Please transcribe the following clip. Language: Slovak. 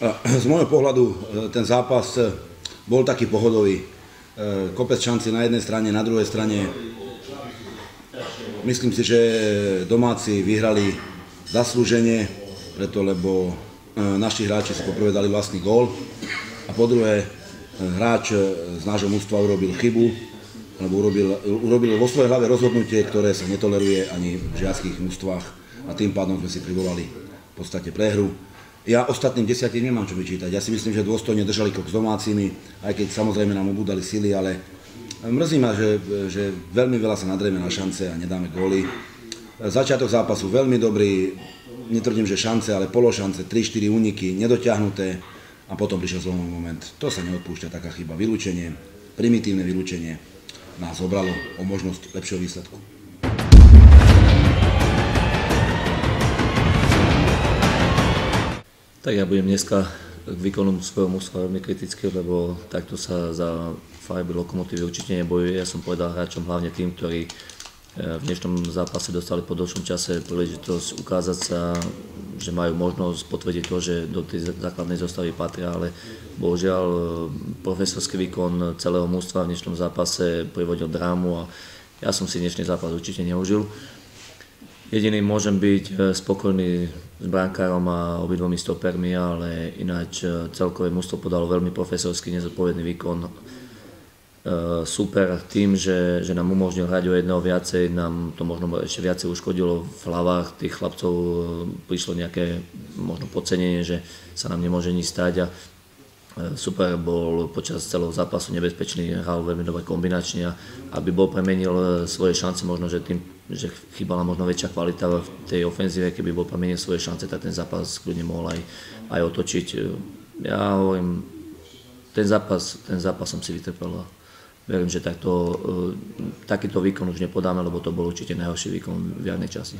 Z môjho pohľadu ten zápas bol taký pohodový. Kopec šanci na jednej strane, na druhej strane. Myslím si, že domáci vyhrali zaslúžene, preto lebo naši hráči si poprvé dali vlastný gól a po druhé hráč z nášho mužstva urobil chybu, lebo urobil vo svojej hlave rozhodnutie, ktoré sa netoleruje ani v žiackých mužstvách a tým pádom sme si privolali v podstate prehru. Ja ostatným 10 nemám čo vyčítať. Ja si myslím, že dôstojne držali krok s domácimi, aj keď samozrejme nám ubúdali sily, ale mrzí ma, že veľmi veľa sa nadrieme na šance a nedáme góly. Začiatok zápasu veľmi dobrý, netvrdím, že šance, ale pološance, 3-4 úniky, nedotiahnuté a potom prišiel zlomový moment. To sa neodpúšťa, taká chyba. Vylúčenie, primitívne vylúčenie nás obralo o možnosť lepšieho výsledku. Tak ja budem dneska k výkonu svojho mužstva veľmi kritický, lebo takto sa za farby Lokomotívy určite nebojuje. Ja som povedal hráčom, hlavne tým, ktorí v dnešnom zápase dostali po dlhšom čase príležitosť ukázať sa, že majú možnosť potvrdiť to, že do tej základnej zostavy patria, ale bohužiaľ profesorský výkon celého mužstva v dnešnom zápase privodil drámu a ja som si dnešný zápas určite neužil. Jediný môžem byť spokojný s brankárom a obidvomi stopermi, ale ináč celkové mužstvo podalo veľmi profesorský, nezodpovedný výkon. Super tým, že nám umožnil hrať o jedného viacej, nám to možno ešte viacej uškodilo v hlavách tých chlapcov, prišlo nejaké možno podcenenie, že sa nám nemôže nič stať a Super bol počas celého zápasu nebezpečný, hral veľmi dobre kombinačne a aby bol premenil svoje šance, možno, že tým, že chýbala možno väčšia kvalita v tej ofenzíve, keby bol premenil svoje šance, tak ten zápas kľudne mohol aj otočiť. Ja hovorím, ten zápas som si vytrpel a verím, že takýto výkon už nepodáme, lebo to bol určite najhorší výkon v jarnej časti.